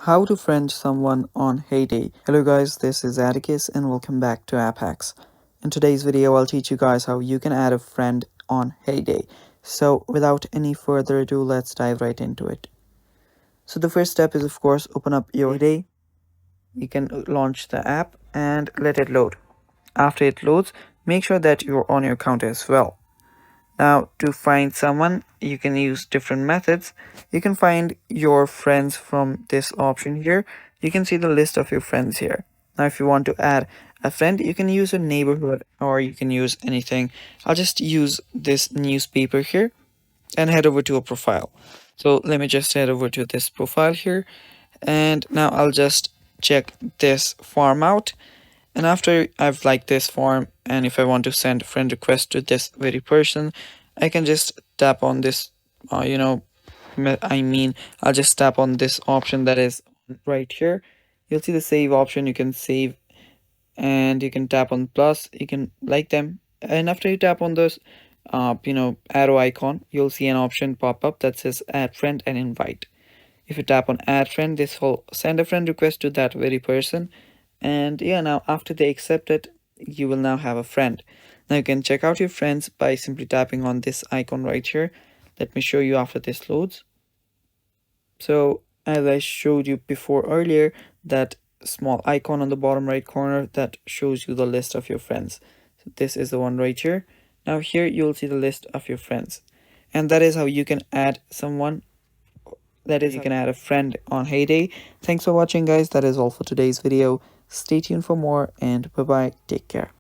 How to friend someone on Heyday. Hello guys, this is Atticus and welcome back to App Hacks. In today's video, I'll teach you guys how you can add a friend on Heyday. So without any further ado, let's dive right into it. So the first step is of course open up your Heyday. You can launch the app and let it load. After it loads, make sure that you're on your account as well. Now, to find someone, you can use different methods. You can find your friends from this option here. You can see the list of your friends here. Now, if you want to add a friend, you can use a neighborhood or you can use anything. I'll just use this newspaper here and head over to a profile. So let me just head over to this profile here. And now I'll just check this form out. And after I've liked this form, and if I want to send a friend request to this very person, I can just tap on this, I'll just tap on this option that is right here. You'll see the save option. You can save and you can tap on plus, you can like them. And after you tap on this, arrow icon, you'll see an option pop up that says add friend and invite. If you tap on add friend, this will send a friend request to that very person. And yeah, now after they accept it, you will now have a friend. Now you can check out your friends by simply tapping on this icon right here. Let me show you after this loads. So as I showed you before earlier, that small icon on the bottom right corner that shows you the list of your friends. So this is the one right here. Now here you'll see the list of your friends. And that is how you can add someone, that is, you can add a friend on Heyday. Thanks for watching guys. That is all for today's video. Stay tuned for more and bye bye. Take care.